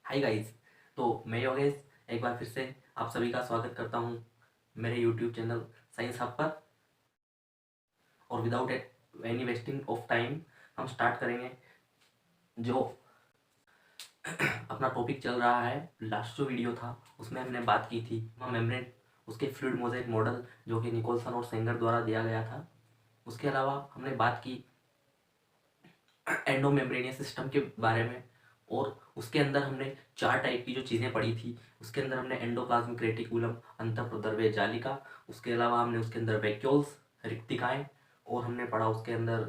Hi guys. तो मैं योगेश एक बार फिर से आप सभी का स्वागत करता हूँ मेरे यूट्यूब चैनल साइंस हब पर। और without any wasting of time हम स्टार्ट करेंगे। जो अपना टॉपिक चल रहा है, लास्ट जो वीडियो था उसमें हमने बात की थी मेम्ब्रेन, उसके फ्लूइड मोज़ेक मॉडल जो कि निकोलसन और सेंगर द्वारा दिया गया था। उसके अलावा हमने बात की एंडोमेम्ब्रेनियस सिस्टम के बारे में, और उसके अंदर हमने 4 टाइप की जो चीज़ें पढ़ी थी। उसके अंदर हमने एंडोप्लाज्मिक रेटिकुलम, अंतःप्रद्रव्य जालिका, उसके अलावा हमने उसके अंदर वैक्यूल्स, रिक्तिकाएं, और हमने पढ़ा उसके अंदर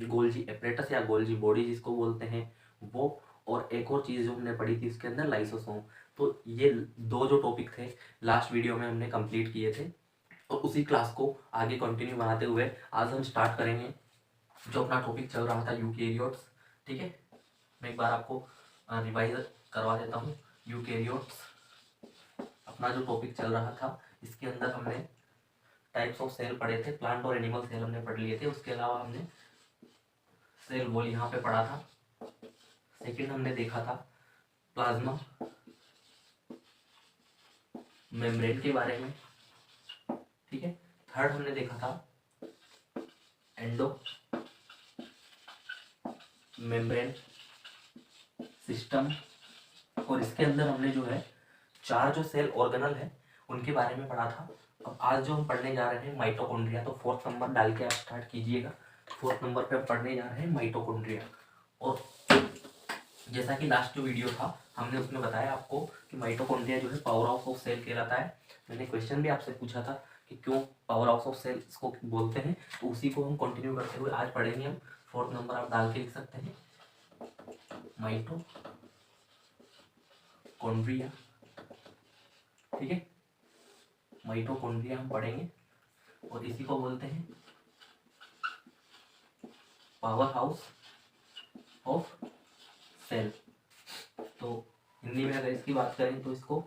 गोल्जी एपरेटस या गोल्जी बॉडी जिसको बोलते हैं वो, और एक और चीज़ जो हमने पढ़ी थी उसके अंदर लाइसोसोम। तो ये 2 जो टॉपिक थे लास्ट वीडियो में हमने कंप्लीट किए थे, और उसी क्लास को आगे कंटिन्यू बनाते हुए आज हम स्टार्ट करेंगे जो अपना टॉपिक चल रहा था यूकेरियोट्स। ठीक है, मैं एक बार आपको रिवाइज करवा देता हूँ। यूकेरियोट्स अपना जो टॉपिक चल रहा था, इसके अंदर हमने टाइप्स ऑफ सेल पढ़े थे, प्लांट और एनिमल सेल हमने पढ़ लिए थे। उसके अलावा हमने सेल वॉल यहाँ पे पढ़ा था। सेकंड हमने देखा था प्लाज्मा मेम्ब्रेन के बारे में। ठीक है, थर्ड हमने देखा था एंडो मेम्ब्रेन सिस्टम, और इसके अंदर हमने जो है 4 जो सेल ऑर्गेनल है उनके बारे में पढ़ा था। अब आज जो हम पढ़ने जा रहे हैं माइटोकॉन्ड्रिया, तो 4th नंबर डाल के आप स्टार्ट कीजिएगा। 4th नंबर पे हम पढ़ने जा रहे हैं माइटोकॉन्ड्रिया। और जैसा कि लास्ट जो वीडियो था हमने उसमें बताया आपको कि माइटोकॉन्ड्रिया जो है पावर हाउस ऑफ सेल कहलाता है। मैंने क्वेश्चन भी आपसे पूछा था कि क्यों पावर हाउस ऑफ सेल इसको बोलते हैं, तो उसी को हम कंटिन्यू करते हुए आज पढ़ेंगे हम। 4th नंबर आप डाल के लिख सकते हैं माइटोकॉन्ड्रिया। ठीक है, माइटोकॉन्ड्रिया हम पढ़ेंगे और इसी को बोलते हैं पावर हाउस ऑफ सेल। तो हिंदी में अगर इसकी बात करें तो इसको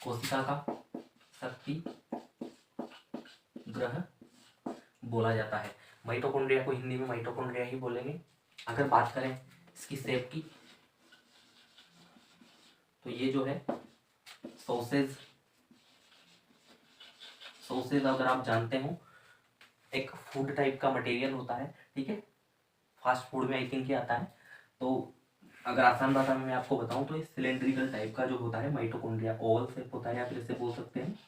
कोशिका का शक्ति ग्रह बोला जाता है। माइटोकॉन्ड्रिया को हिंदी में माइटोकॉन्ड्रिया ही बोलेंगे। अगर बात करें इसकी शेप की, तो ये जो है सॉसेज अगर आप जानते हो, एक फूड टाइप का मटेरियल होता है। ठीक है, फास्ट फूड में आई थिंक ये आता है। तो अगर आसान भाषा में मैं आपको बताऊं तो ये सिलेंड्रिकल टाइप का जो होता है माइटोकॉन्ड्रिया, ओवल शेप होता है, या फिर इसे बोल सकते हैं।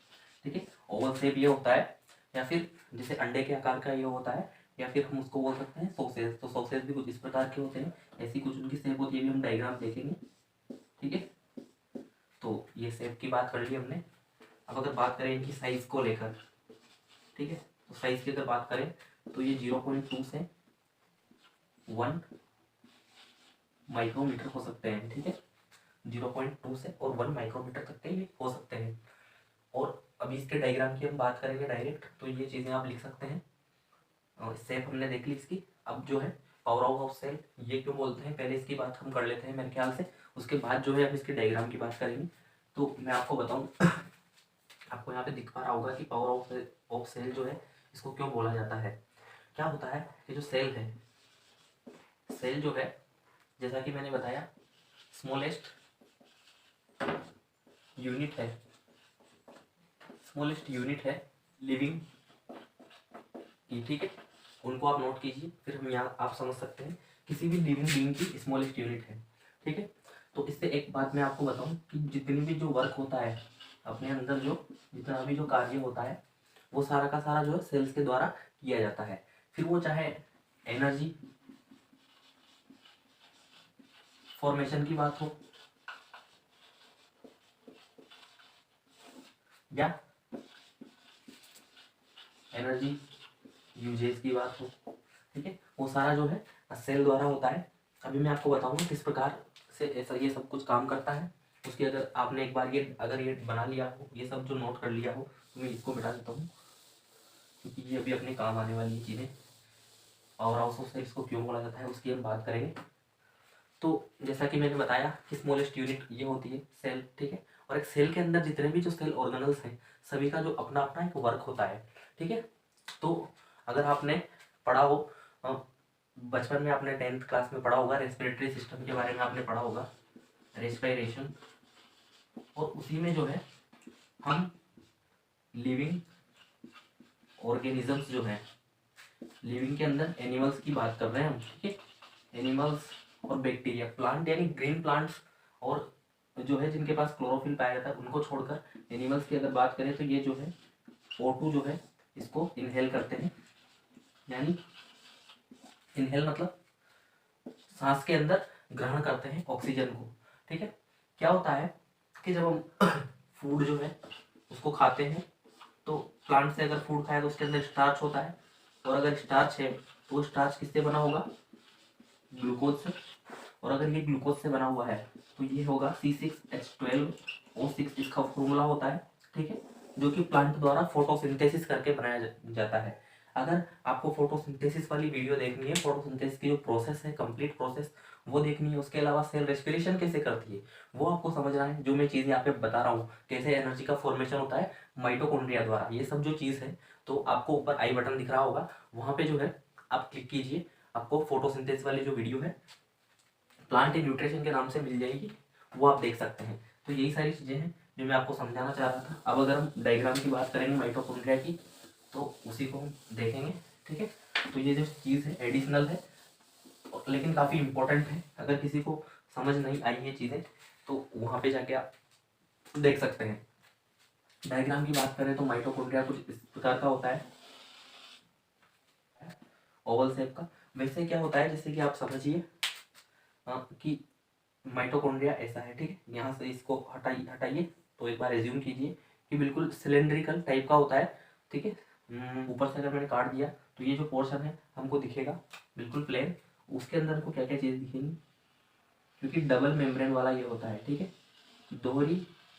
ठीक है, ओवल शेप ये होता है, या फिर जैसे अंडे के आकार का ये होता है, या फिर हम उसको बोल सकते हैं सॉसेज। तो सॉसेज भी कुछ इस प्रकार के होते हैं, ऐसी कुछ उनकी शेप होती है, भी हम डायग्राम देखेंगे। ठीक है, तो ये शेप की बात कर ली हमने। अब अगर बात करें इनकी साइज को लेकर, ठीक है, तो साइज की अगर बात करें तो ये 0.2 से 1 माइक्रोमीटर हो सकते हैं। ठीक है, 0.2 से और 1 माइक्रोमीटर तक के ये हो सकते हैं। और अभी इसके डायग्राम की हम बात करेंगे डायरेक्ट, तो ये चीज़ें आप लिख सकते हैं। और शेप हमने देख ली इसकी। अब जो है पावर हाउस ऑफ सेल ये क्यों बोलते हैं, पहले इसकी बात हम कर लेते हैं मेरे ख्याल से। उसके बाद जो है अब इसके डायग्राम की बात करेंगे। तो मैं आपको बताऊं आपको यहाँ पे दिख पा रहा होगा कि पावर ऑफ सेल जो है इसको क्यों बोला जाता है। क्या होता है कि जो सेल है, सेल जो है जैसा कि मैंने बताया स्मॉलेस्ट यूनिट है, स्मॉलेस्ट यूनिट है लिविंग की। ठीक है, उनको आप नोट कीजिए, फिर हम यहाँ आप समझ सकते हैं किसी भी लिविंग बीइंग की स्मॉलेस्ट यूनिट है। ठीक है, तो इससे एक बात मैं आपको बताऊं कि जितनी भी जो वर्क होता है अपने अंदर, जो जितना भी जो कार्य होता है वो सारा का सारा जो है सेल्स के द्वारा किया जाता है। फिर वो चाहे एनर्जी फॉर्मेशन की बात हो या एनर्जी यूजेस की बात हो, ठीक है, वो सारा जो है सेल द्वारा होता है। अभी मैं आपको बताऊंगा किस प्रकार से ऐसा ये सब कुछ काम करता है। उसकी अगर आपने एक बार ये अगर ये बना लिया हो, ये सब जो नोट कर लिया हो, तो मैं इसको मिटा देता हूँ क्योंकि ये अभी अपने काम आने वाली चीज़ें। पावर हाउस ऑफ सेल्स को क्यों बोला जाता है उसकी हम बात करेंगे। तो जैसा कि मैंने बताया कि स्मॉलेस्ट यूनिट ये होती है सेल। ठीक है, और एक सेल के अंदर जितने भी जो सेल ऑर्गेनल्स हैं सभी का जो अपना अपना एक वर्क होता है। ठीक है, तो अगर आपने पढ़ा हो बचपन में आपने 10th क्लास में पढ़ा होगा, रेस्पिरेटरी सिस्टम के बारे में आपने पढ़ा होगा, रेस्पिरेशन। और उसी में जो है हम लिविंग ऑर्गेनिजम्स जो हैं, लिविंग के अंदर एनिमल्स की बात कर रहे हैं हम, ठीक है। एनिमल्स और बैक्टीरिया, प्लांट यानी ग्रीन प्लांट्स और जो है जिनके पास क्लोरोफिल पाया जाता है उनको छोड़कर एनिमल्स की अगर बात करें तो ये जो है O2 जो है इसको इनहेल करते हैं, यानी इनहेल मतलब सांस के अंदर ग्रहण करते हैं ऑक्सीजन को, ठीक है। क्या होता है कि जब हम फूड जो है उसको खाते हैं तो प्लांट से अगर फूड खाए तो उसके अंदर स्टार्च होता है, और अगर स्टार्च है तो वो स्टार्च किससे बना होगा, ग्लूकोज से। और अगर ये ग्लूकोज से बना हुआ है तो ये होगा C6H12O6 इसका फॉर्मूला होता है, ठीक है, जो कि प्लांट द्वारा फोटोसिंथेसिस करके बनाया जाता है। अगर आपको फोटोसिंथेसिस वाली वीडियो देखनी है, फोटोसिंथेसिस की जो प्रोसेस है, कंप्लीट प्रोसेस, वो देखनी है, उसके अलावा सेल रेस्पिरेशन कैसे करती है वो आपको समझना है, जो मैं चीज़ यहाँ पे बता रहा हूँ, कैसे एनर्जी का फॉर्मेशन होता है माइटोकॉन्ड्रिया द्वारा, ये सब जो चीज़ है। तो आपको ऊपर आई बटन दिख रहा होगा, वहाँ पे जो है आप क्लिक कीजिए, आपको फोटोसिंथेसिस वाली जो वीडियो है प्लांट एंड न्यूट्रिशन के नाम से मिल जाएगी, वो आप देख सकते हैं। तो यही सारी चीज़ें हैं जो मैं आपको समझाना चाह रहा था। अब अगर हम डायग्राम की बात करेंगे माइटोकॉन्ड्रिया की तो उसी को हम देखेंगे, ठीक है। तो ये जो चीज़ है एडिशनल है लेकिन काफ़ी इंपॉर्टेंट है, अगर किसी को समझ नहीं आई ये चीज़ें तो वहाँ पे जाके आप देख सकते हैं। डायग्राम की बात करें तो माइटोकॉन्ड्रिया कुछ इस प्रकार का होता है, ओवल शेप का। वैसे क्या होता है जैसे कि आप समझिए कि माइटोकॉन्ड्रिया ऐसा है, ठीक है। यहाँ से इसको हटाइए तो एक बार रिज्यूम कीजिए कि बिल्कुल सिलेंड्रिकल टाइप का होता है, ठीक है। ऊपर से अगर मैंने काट दिया तो ये जो पोर्शन है हमको दिखेगा बिल्कुल प्लेन, उसके अंदर हमको क्या क्या चीज़ दिखेंगी, क्योंकि डबल मेम्ब्रेन वाला ये होता है, ठीक है। दोहरी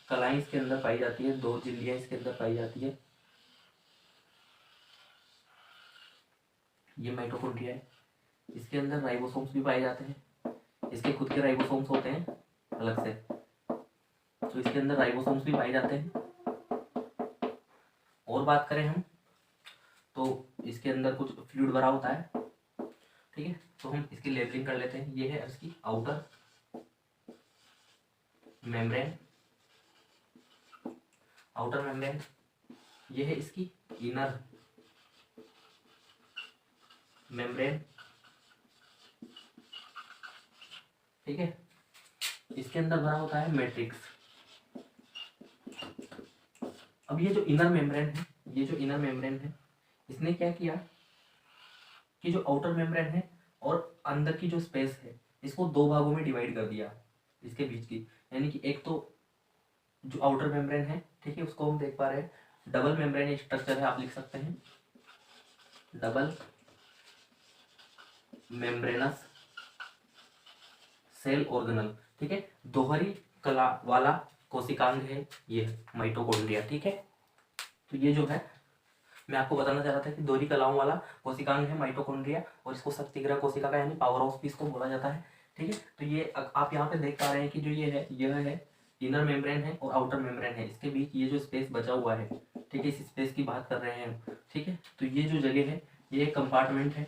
कलाएं इसके अंदर पाई जाती है, दो झिल्लियाँ इसके अंदर पाई जाती है, ये माइटोकॉन्ड्रिया है। इसके अंदर राइबोसोम्स भी पाए जाते हैं, इसके खुद के राइबोसोम्स होते हैं अलग से, तो इसके अंदर राइबोसोम्स भी पाए जाते हैं। और बात करें हम तो इसके अंदर कुछ फ्लूइड भरा होता है, ठीक है। तो हम इसकी लेबलिंग कर लेते हैं। ये है इसकी आउटर मेम्ब्रेन, आउटर मेम्ब्रेन। ये है इसकी इनर मेम्ब्रेन, ठीक है। इसके अंदर भरा होता है मैट्रिक्स। अब ये जो इनर मेम्ब्रेन है, ये जो इनर मेम्ब्रेन है इसने क्या किया कि जो आउटर मेम्ब्रेन है और अंदर की जो स्पेस है इसको दो भागों में डिवाइड कर दिया इसके बीच की, यानी कि एक तो जो आउटर मेम्ब्रेन है, ठीक है, उसको हम देख पा रहे हैं डबल मेम्ब्रेन स्ट्रक्चर है, आप लिख सकते हैं डबल मेम्ब्रेनस सेल ऑर्गेनल, ठीक है। दोहरी कला वाला कोशिकांग है ये माइटोकॉन्ड्रिया, ठीक है। तो ये जो है मैं आपको बताना चाह रहा था कि दोहरी कलाओं वाला कोशिकांग है माइटोकॉन्ड्रिया, और इसको शक्तिग्रह कोशिका का यानी पावर हाउस भी इसको बोला जाता है, ठीक है। तो ये आप यहाँ पे देख पा रहे हैं कि जो ये है यह है इनर मेम्ब्रेन है और आउटर मेम्ब्रेन है, इसके बीच ये जो स्पेस बचा हुआ है, ठीक है, इस स्पेस की बात कर रहे हैं हम, ठीक है। तो ये जो जगह है ये कंपार्टमेंट है,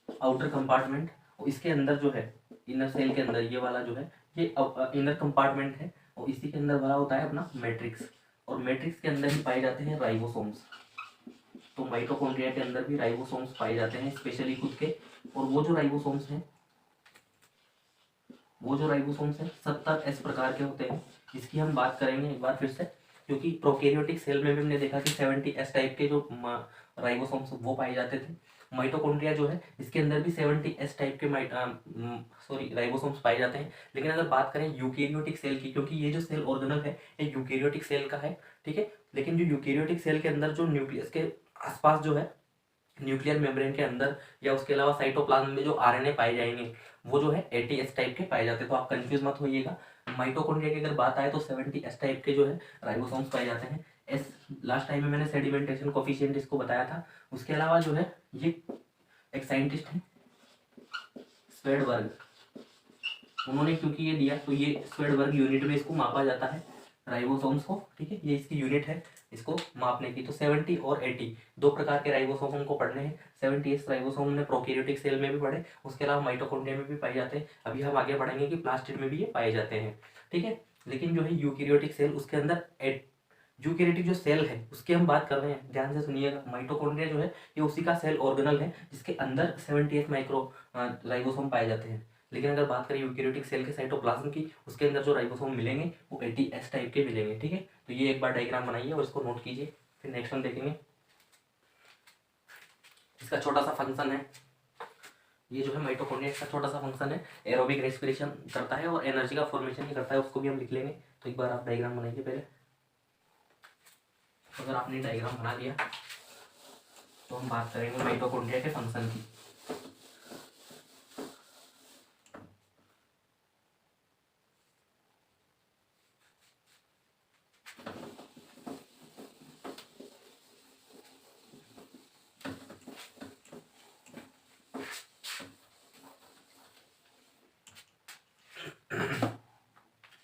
आउटर कंपार्टमेंट, और इसके अंदर जो है इनर सेल के अंदर ये वाला जो है ये इनर कंपार्टमेंट है, और इसी के अंदर भरा होता है अपना मैट्रिक्स, और मैट्रिक्स के अंदर ही पाए जाते हैं राइबोसोम्स। तो माइटोकॉन्ड्रिया के अंदर भी राइबोसोम्स पाए जाते हैं स्पेशली खुद के, और वो जो राइबोसोम्स हैं 70S प्रकार के होते हैं। इसकी हम बात करेंगे एक बार फिर से, क्योंकि प्रोकैरियोटिक सेल में भी हमने देखा कि 70S टाइप के जो राइबोसोम्स वो पाए जाते थे। माइटोकॉन्ड्रिया जो है इसके अंदर भी 70S टाइप के राइबोसोम्स पाए जाते हैं। लेकिन अगर बात करें यूकेरियोटिक सेल की, क्योंकि ये जो सेल ऑर्गेनल है ये यूकेरियोटिक सेल का है, ठीक है। लेकिन जो यूकेरियोटिक सेल के अंदर जो न्यूक्लियस के आसपास जो है न्यूक्लियर मेम्ब्रेन के अंदर या उसके अलावा साइटोप्लाज्म में जो आरएनए पाए जाएंगे वो जो है 80S टाइप के पाए जाते हैं। तो आप कंफ्यूज मत होइएगा। माइटोकॉन्ड्रिया की अगर बात आए तो 70S टाइप के जो है राइबोसोम्स पाए जाते हैं। एस लास्ट टाइम में मैंने सेडिमेंटेशन कोफिशिएंट इसको बताया था। उसके अलावा जो है ये एक साइंटिस्ट है स्वेडबर्ग, उन्होंने क्योंकि ये दिया तो ये स्वेडबर्ग यूनिट में इसको मापा जाता है, राइबोसोम्स को, ठीक है, ये इसकी यूनिट है इसको मापने की। तो 70 और 80 दो प्रकार के राइबोसोम हमको पढ़ने हैं। 70s राइबोसोम हमने प्रोकैरियोटिक सेल में भी पढ़े, उसके अलावा माइटोकॉन्ड्रिया में भी पाए जाते हैं। अभी हम आगे बढ़ेंगे कि प्लास्टिड में भी ये पाए जाते हैं, ठीक है। लेकिन जो है यूकैरियोटिक सेल, उसके अंदर यूकैरियोटिक जो सेल है उसकी हम बात कर रहे हैं, ध्यान से सुनिएगा। माइटोकॉन्ड्रिया जो है ये उसी का सेल ऑर्गेनल है जिसके अंदर 78 माइक्रो राइबोसोम पाए जाते हैं। लेकिन अगर बात करें यूकैरियोटिक सेल के साइटोप्लाज्म की, उसके अंदर जो राइबोसोम मिलेंगे वो 80S टाइप के मिलेंगे, ठीक है। तो ये एक बार डायग्राम बनाइए और इसको नोट कीजिए, फिर नेक्स्ट हम देखेंगे। इसका छोटा सा फंक्शन है, ये जो है माइटोकॉन्ड्रिया का छोटा सा फंक्शन है, एरोबिक रेस्पिरेशन करता है और एनर्जी का फॉर्मेशन ही करता है, उसको भी हम लिख लेंगे। तो एक बार आप डायग्राम बनाइए पहले। अगर आपने डायग्राम बना लिया तो हम बात करेंगे माइटोकॉन्ड्रिया के फंक्शन की।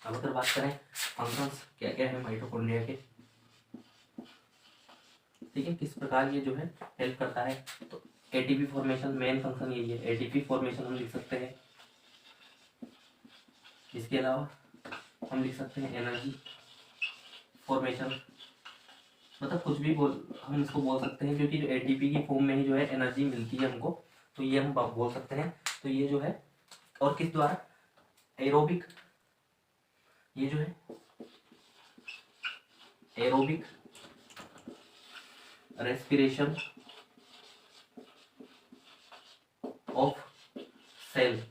अब अगर बात करें फंक्शंस क्या क्या है माइटोकॉन्ड्रिया के, ठीक है, किस प्रकार ये जो है हेल्प करता है। तो एटीपी फॉर्मेशन मेन फंक्शन यही है, एटीपी फॉर्मेशन हम लिख सकते हैं। इसके अलावा हम लिख सकते हैं एनर्जी फॉर्मेशन, मतलब कुछ भी हम इसको बोल सकते हैं, क्योंकि जो एटीपी की फॉर्म में ही जो है एनर्जी मिलती है हमको, तो ये हम बोल सकते हैं। तो ये जो है, और किस द्वारा, एरोबिक, ये जो है एरोबिक रेस्पिरेशन ऑफ सेल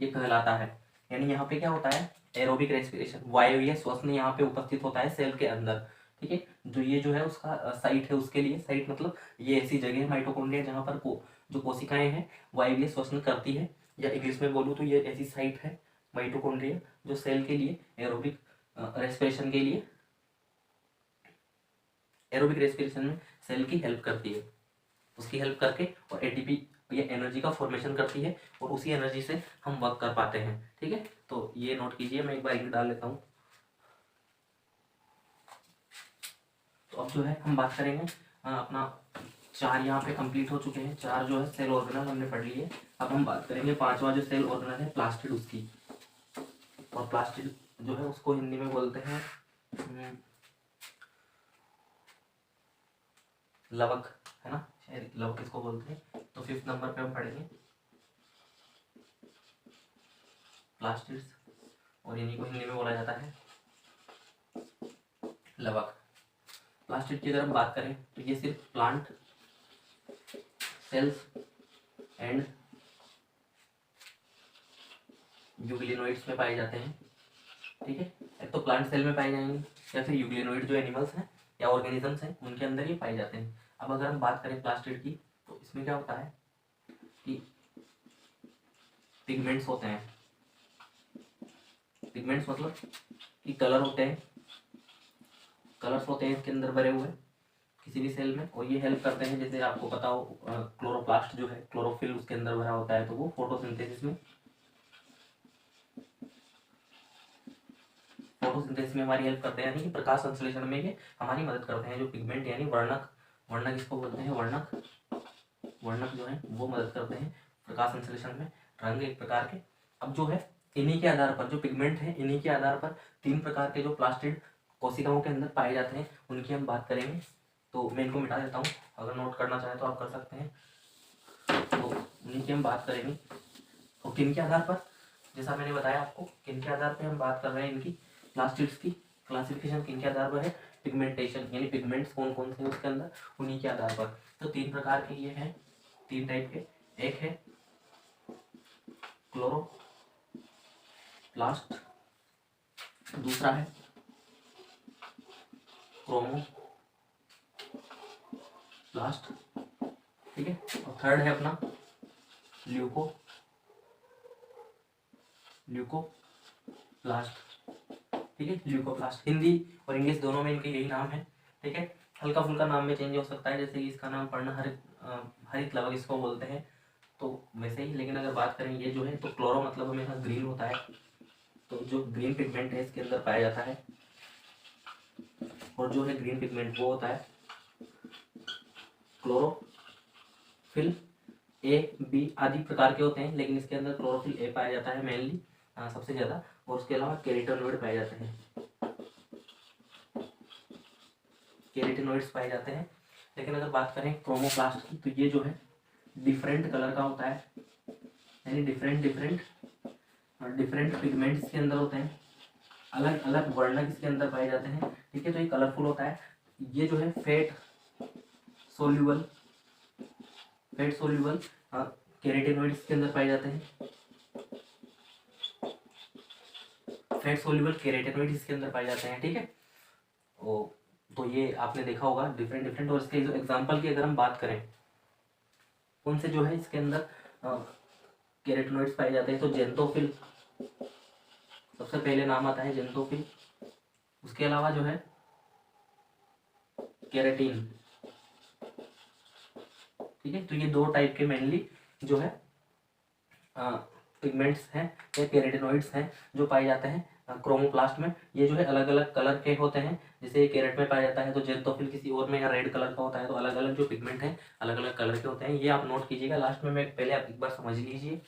ये कहलाता है। यानी यहाँ पे क्या होता है, एरोबिक रेस्पिरेशन, वायवीय श्वसन यहाँ पे उपस्थित होता है सेल के अंदर, ठीक है। जो ये जो है उसका साइट है, उसके लिए साइट मतलब ये ऐसी जगह है माइटोकॉन्ड्रिया जहाँ पर जो कोशिकाएं हैं वायवीय श्वसन करती है, या इंग्लिश में बोलूँ तो ये ऐसी साइट है माइटोकॉन्ड्रिया जो सेल के लिए एरोबिक रेस्पिरेशन के लिए, एरोबिक रेस्पिरेशन में सेल की हेल्प करती है, उसकी हेल्प करके और एटीपी ये एनर्जी का फॉर्मेशन करती है और उसी एनर्जी से हम वर्क कर पाते हैं, ठीक है। तो ये नोट कीजिए, मैं एक बार इंक डाल लेता हूँ। तो अब जो है हम बात करेंगे अपना 4 यहाँ पे कंप्लीट हो चुके हैं, 4 जो है सेल ऑर्गेनल हमने पढ़ लिए। अब हम बात करेंगे 5वां जो सेल ऑर्गेनल है प्लास्टिड उसकी। और प्लास्टिड जो है उसको हिंदी में बोलते हैं लवक, है ना, लवक इसको बोलते हैं। तो 5th नंबर पे हम पढ़ेंगे प्लास्टिड्स, और इन्हीं को हिंदी में बोला जाता है लवक। प्लास्टिड की अगर हम बात करें तो ये सिर्फ प्लांट सेल्स एंड यूग्लिनोइड्स में पाए जाते हैं, ठीक है। एक तो प्लांट सेल में पाए जाएंगे, या फिर यूग्लिनोइड जो एनिमल्स हैं या ऑर्गेनिजम्स हैं उनके अंदर ही पाए जाते हैं। अब अगर हम बात करें प्लास्टिड की, तो इसमें क्या होता है कि पिगमेंट्स होते हैं, पिगमेंट्स मतलब कि कलर होते हैं, कलर्स होते हैं इसके अंदर भरे हुए किसी भी सेल में, और ये हेल्प करते हैं, जैसे आपको पता हो क्लोरोप्लास्ट जो है क्लोरोफिल उसके अंदर भरा होता है, तो वो फोटोसिंथेसिस में हमारी हेल्प करते हैं, यानी कि प्रकाश संश्लेषण में ये हमारी मदद करते हैं। जो पिगमेंट यानी वर्णक, वर्णक इसको बोलते हैं, वर्णक, वर्णक जो है वो मदद करते हैं प्रकाश संश्लेषण में, रंग एक प्रकार के। अब जो है इन्हीं के आधार पर जो पिगमेंट है, इन्हीं के आधार पर 3 प्रकार के जो प्लास्टिड कोशिकाओं के अंदर पाए जाते हैं उनकी हम बात करेंगे। तो मैं इनको मिटा देता हूँ, अगर नोट करना चाहे तो आप कर सकते हैं। तो उन्हीं की हम बात करेंगे, और किन के आधार पर, जैसा मैंने बताया आपको, किन के आधार पर हम बात कर रहे हैं इनकी प्लास्टिड्स की क्लासिफिकेशन किन के आधार पर है, पिगमेंटेशन यानी पिगमेंट्स कौन कौन से हैं उसके अंदर, उन्हीं के आधार पर। तो 3 प्रकार के ये हैं, 3 टाइप के, एक है क्लोरोप्लास्ट, दूसरा है क्रोमोप्लास्ट, ठीक है, और थर्ड है अपना ल्यूकोप्लास्ट, ठीक है, ल्यूकोप्लास्ट। हिंदी और इंग्लिश दोनों में इनके यही नाम है, ठीक है। हल्का फुल्का नाम में चेंज हो सकता है, जैसे कि इसका नाम पढ़ना हरित लवक इसको बोलते हैं, तो वैसे ही। लेकिन अगर बात करें ये जो है, तो क्लोरो मतलब हमेशा ग्रीन होता है, तो जो ग्रीन पिगमेंट है इसके अंदर पाया जाता है, और जो है ग्रीन पिगमेंट वो होता है क्लोरोफिल ए, बी आदि प्रकार के होते हैं, लेकिन इसके अंदर क्लोरोफिल ए पाया जाता है मेनली सबसे ज़्यादा, और उसके अलावा कैरोटीनॉइड पाए जाते हैं, कैरोटीनॉइड्स पाए जाते हैं। लेकिन अगर बात करें क्रोमोप्लास्ट की, तो ये जो है डिफरेंट कलर का होता है, यानी डिफरेंट पिगमेंट्स इसके अंदर होते हैं, अलग अलग वर्णक इसके अंदर पाए जाते हैं, ठीक है। तो ये कलरफुल होता है। ये जो है फैट सोल्यूबल कैरोटीनॉइड्स के अंदर पाए जाते हैं, फैट सोल्यूबल कैरोटीनॉइड्स इसके अंदर पाए जाते हैं, ठीक है। ओ तो ये आपने देखा होगा डिफरेंट। और इसके जो एग्जांपल की अगर हम बात करें उनसे जो है इसके अंदर कैरोटीनॉइड्स पाए जाते हैं, तो जेंथोफिल सबसे पहले नाम आता है, जेंथोफिल। उसके अलावा जो है केराटिन, ठीक है। तो ये दो टाइप के मेनली जो है पिगमेंट्स हैं या कैरोटीनॉइड्स हैं जो पाए जाते हैं क्रोमोप्लास्ट में। ये जो है अलग अलग कलर के होते हैं, जैसे कैरेट में पाया जाता है तो जेंथोफिल किसी और में या रेड कलर का होता है। तो अलग अलग जो पिगमेंट हैं अलग अलग कलर के होते हैं, ये आप नोट कीजिएगा लास्ट में, मैं पहले आप एक बार समझ लीजिए।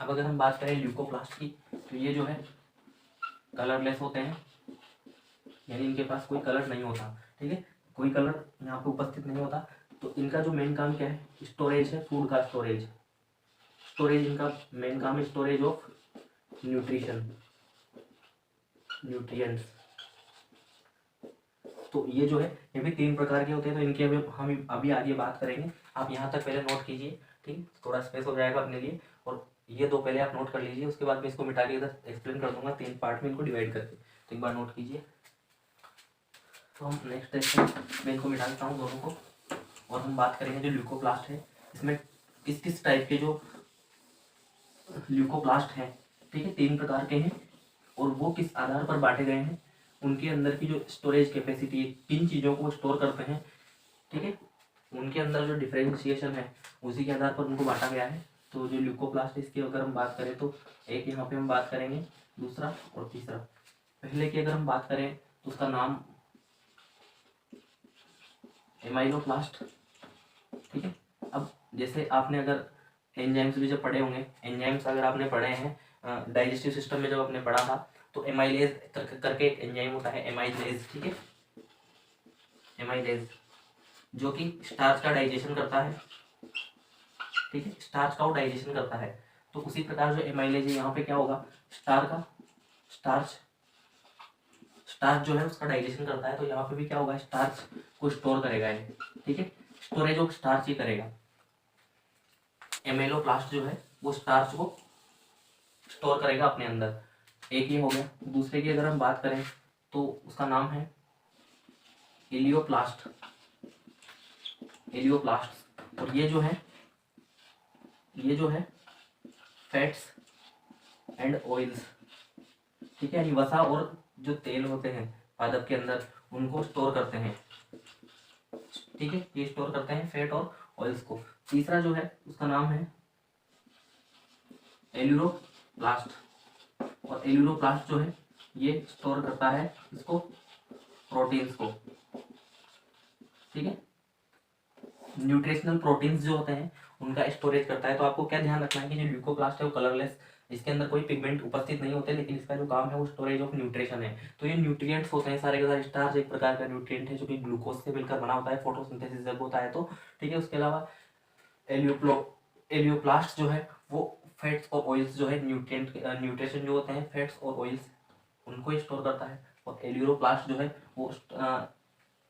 अब अगर हम बात करें ल्यूकोप्लास्ट की, तो ये जो है कलरलेस होते हैं, यानी इनके पास कोई कलर नहीं होता, ठीक है, कोई कलर यहाँ पे उपस्थित नहीं होता। तो इनका जो मेन काम क्या है, स्टोरेज है, फूड का स्टोरेज इनका मेन काम है, स्टोरेज ऑफ न्यूट्रिएंट्स। तो ये जो है ये भी 3 प्रकार के होते हैं। तो इनके हम अभी आगे बात करेंगे, आप यहाँ तक पहले नोट कीजिए, ठीक, थोड़ा स्पेस हो जाएगा अपने लिए। और ये दो पहले आप नोट कर लीजिए, उसके बाद मैं इसको मिटा के इधर एक्सप्लेन कर दूंगा 3 पार्ट में इनको डिवाइड करके। तो एक बार नोट कीजिए। तो हम नेक्स्ट सेक्शन में इनको मिटा देता हूँ दोनों को, और हम बात करेंगे जो ल्यूकोप्लास्ट है, इसमें किस किस टाइप के जो ल्यूकोप्लास्ट हैं, ठीक है, 3 प्रकार के हैं, और वो किस आधार पर बांटे गए हैं, उनके अंदर की जो स्टोरेज कैपेसिटी है, किन चीज़ों को स्टोर करते हैं, ठीक है, उनके अंदर जो डिफरेंशिएशन है उसी के आधार पर उनको बांटा गया है। तो जो ल्यूकोप्लास्ट इसकी अगर हम बात करें तो एक यहाँ पे हम बात करेंगे, दूसरा और तीसरा। पहले की अगर हम बात करें तो उसका नाम एमाइलोप्लास्ट, ठीक है। अब जैसे आपने अगर एंजाइम्स भी जब पढ़े होंगे, एंजाइम्स अगर आपने पढ़े हैं डाइजेस्टिव सिस्टम में जब आपने पढ़ा था, तो एमाइलेज करके एक एंजाइम होता है, एमाइलेज, ठीक है, एमाइलेज जो कि स्टार्च का डाइजेशन करता है, ठीक है, स्टार्च का वो डाइजेशन करता है। तो उसी प्रकार जो एमाइलेज है, यहाँ पे क्या होगा, स्टार्च जो है उसका डाइजेशन करता है। तो यहाँ पे भी क्या होगा, स्टार्च को स्टोर करेगा ये, ठीक है, स्टोरेज ऑफ स्टार्च ही करेगा। एमाइलोप्लास्ट जो है वो स्टार्च को स्टोर करेगा अपने अंदर, एक ये हो गया। दूसरे की अगर हम बात करें तो उसका नाम है एलियोप्लास्ट, और ये जो है फैट्स एंड ऑयल्स, ठीक है, यानी वसा और जो तेल होते हैं पादप के अंदर उनको स्टोर करते हैं, ठीक है, ये स्टोर करते हैं फैट और ऑयल्स को। तीसरा जो है उसका नाम है एल्यूरोप्लास्ट, और एल्यूरोप्लास्ट जो है ये स्टोर करता है इसको, प्रोटीन्स को, ठीक है, न्यूट्रिशनल प्रोटीन्स जो होते हैं उनका स्टोरेज करता है। तो आपको क्या ध्यान रखना है कि जो ल्यूकोप्लास्ट है वो कलरलेस, इसके अंदर कोई पिगमेंट उपस्थित नहीं होते, लेकिन इसका जो काम है वो स्टोरेज ऑफ न्यूट्रिशन है। तो ये न्यूट्रिएंट्स होते हैं सारे के सारे। स्टार्च एक प्रकार का न्यूट्रिएंट है जो कि ग्लूकोज से मिलकर बना होता है, फोटोसिंथेसिस जब होता है तो, ठीक है। उसके अलावा एलियोप्लास्ट जो है वो फैट्स और ऑयल्स जो है न्यूट्रिशन जो होते हैं फैट्स और ऑयल्स उनको ही स्टोर करता है, और एलियोप्लास्ट जो है वो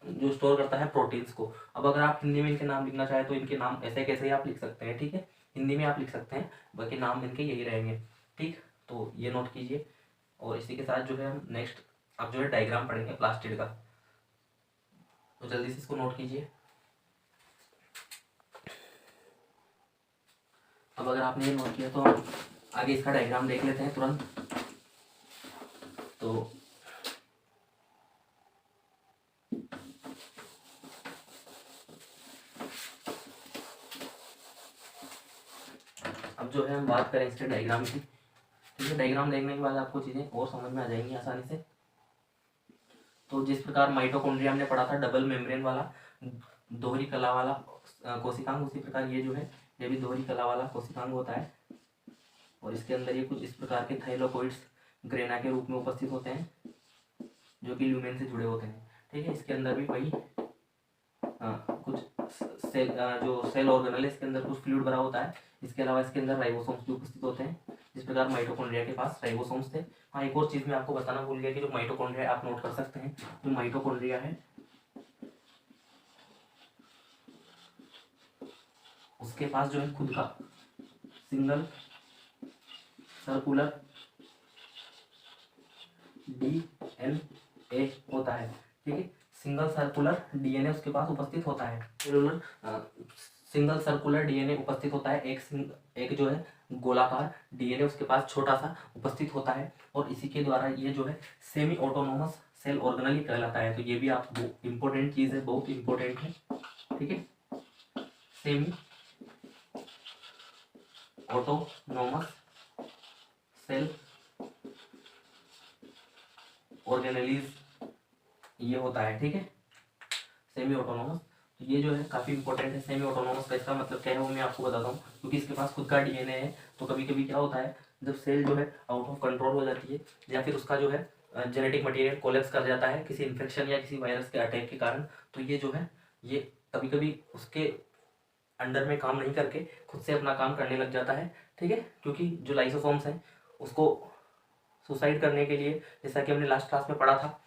जो स्टोर करता है प्रोटीन्स को। अब अगर आप हिंदी में इनके नाम लिखना चाहें तो इनके नाम ऐसे कैसे ही आप लिख सकते हैं, ठीक है, हिंदी में आप लिख सकते हैं, बाकी नाम इनके यही रहेंगे, ठीक। तो ये नोट कीजिए। और इसी के साथ जो है हम नेक्स्ट अब जो है डायग्राम पढ़ेंगे प्लास्टिड का, तो जल्दी से इसको नोट कीजिए। अब अगर आपने ये नोट किया तो हम आगे इसका डायग्राम देख लेते हैं तुरंत। तो अब जो है हम बात करें इसके डायग्राम की, ठीक है। डायग्राम देखने के बाद आपको चीज़ें और समझ में आ जाएंगी आसानी से। तो जिस प्रकार माइटोकॉन्ड्रिया हमने पढ़ा था डबल मेम्ब्रेन वाला, दोहरी कला वाला कोशिकांग, उसी प्रकार ये जो है ये भी दोहरी कला वाला कोशिकांग होता है। और इसके अंदर ये कुछ इस प्रकार के थाइलोकोइड्स ग्रेना के रूप में उपस्थित होते हैं, जो कि ल्यूमेन से जुड़े होते हैं। ठीक है, इसके अंदर भी वही कुछ सेल जो सेल ऑर्गेनल है, इसके अंदर कुछ फ्लूइड भरा होता है। इसके अलावा इसके अंदर राइबोसोम्स भी उपस्थित होते हैं, जिस प्रकार माइटोकॉन्ड्रिया के पास राइबोसोम्स थे। हाँ, एक और चीज़ मैं आपको बताना भूल गया कि जो माइटोकॉन्ड्रिया आप नोट कर सकते हैं, जो माइटोकॉन्ड्रिया है उसके पास जो है खुद का सिंगल सर्कुलर डीएनए होता है। ठीक है, सिंगल सर्कुलर डीएनए उसके पास उपस्थित होता है। सिंगल सर्कुलर डीएनए उपस्थित होता है, एक जो है गोलाकार डीएनए उसके पास छोटा सा उपस्थित होता है, और इसी के द्वारा ये जो है सेमी ऑटोनोमस सेल ऑर्गेनल कहलाता है। तो ये भी आप इंपॉर्टेंट चीज़ है, बहुत इंपॉर्टेंट है। ठीक है, सेमी ऑटोनोमस सेल ऑर्गेनलीज ये होता है। ठीक है, सेमी ऑटोनोमस, तो ये जो है काफ़ी इंपॉर्टेंट है। सेमी ऑटोनोमस का इसका मतलब क्या है वो मैं आपको बताता हूँ, क्योंकि इसके पास खुद का डीएनए है। तो कभी कभी क्या होता है, जब सेल जो है आउट ऑफ कंट्रोल हो जाती है, या फिर उसका जो है जेनेटिक मटेरियल कोलेप्स कर जाता है किसी इन्फेक्शन या किसी वायरस के अटैक के कारण, तो ये जो है ये कभी कभी उसके अंडर में काम नहीं करके खुद से अपना काम करने लग जाता है। ठीक है, क्योंकि जो लाइसोसोम्स हैं उसको सुसाइड करने के लिए, जैसा कि हमने लास्ट क्लास में पढ़ा था,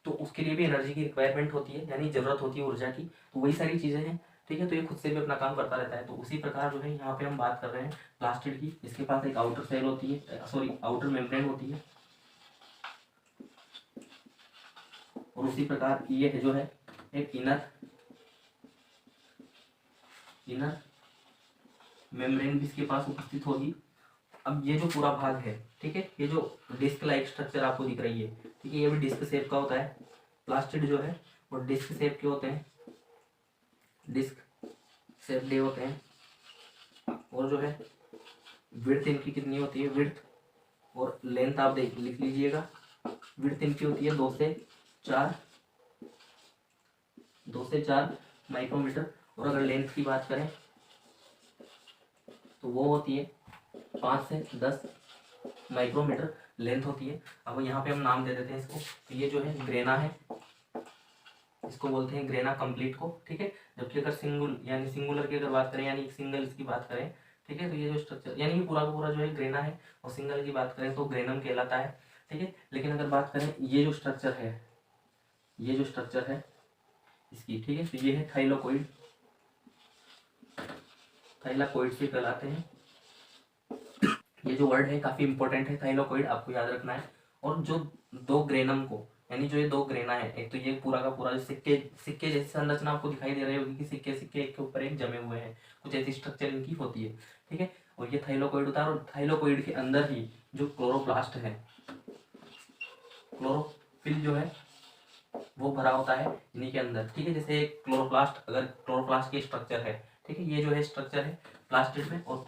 तो उसके लिए भी एनर्जी की रिक्वायरमेंट होती है, यानी ज़रूरत होती है ऊर्जा की। तो वही सारी चीज़ें हैं। ठीक है, तो ये खुद से भी अपना काम करता रहता है। तो उसी प्रकार जो है यहाँ पे हम बात कर रहे हैं प्लास्टिड की। इसके पास एक आउटर सेल होती है, सॉरी आउटर मेम्ब्रेन होती है, और उसी प्रकार ये जो है एक इनर मेम्ब्रेन भी इसके पास उपस्थित होगी। अब ये जो पूरा भाग है, ठीक है, ये जो डिस्क लाइक स्ट्रक्चर आपको दिख रही है, ठीक है, ये भी डिस्क शेप का होता है। प्लास्टिड जो है वो डिस्क शेप के होते हैं, डिस्क शेप दे होते हैं। और जो है विड्थ इनकी कितनी होती है, विड्थ और लेंथ आप देख लिख लीजिएगा। विड्थ इनकी होती है 2 से 4 माइक्रोमीटर, और अगर लेंथ की बात करें तो वो होती है 5 से 10 माइक्रोमीटर लेंथ होती है। अब यहाँ पे हम नाम दे देते हैं इसको, तो ये जो है ग्रेना है, इसको बोलते हैं ग्रेना कंप्लीट को। ठीक है, जबकि अगर सिंगुलर की अगर बात करें, यानी सिंगल इसकी बात करें, ठीक है, तो ये जो स्ट्रक्चर यानी कि पूरा का पूरा जो है ग्रेना है, और सिंगल की बात करें तो ग्रेनम कहलाता है। ठीक है, लेकिन अगर बात करें ये जो स्ट्रक्चर है, ये जो स्ट्रक्चर है इसकी, ठीक है, तो ये है थाइलोकोइड, थाइलाकोइड से कहलाते हैं। ये जो वर्ड है काफी इंपॉर्टेंट है, थाइलोकोइड आपको याद रखना है। और जो दो ग्रेनम को, यानी जो ये दो ग्रेना है, एक तो ये पूरा का पूरा जो सिक्के सिक्के जैसी संरचना आपको दिखाई दे रही होगी कि सिक्के सिक्के एक के ऊपर एक जमे हुए हैं, कुछ ऐसी स्ट्रक्चर इनकी होती है। ठीक है, और ये थाइलोकोइड होता है, और थाइलोकोइड के अंदर ही जो क्लोरोप्लास्ट है, क्लोरोफिल जो है वो भरा होता है इन्हीं के अंदर। ठीक है, जैसे एक क्लोरोप्लास्ट, अगर क्लोरोप्लास्ट की स्ट्रक्चर है, ठीक है, ये जो है स्ट्रक्चर है प्लास्टिड में, और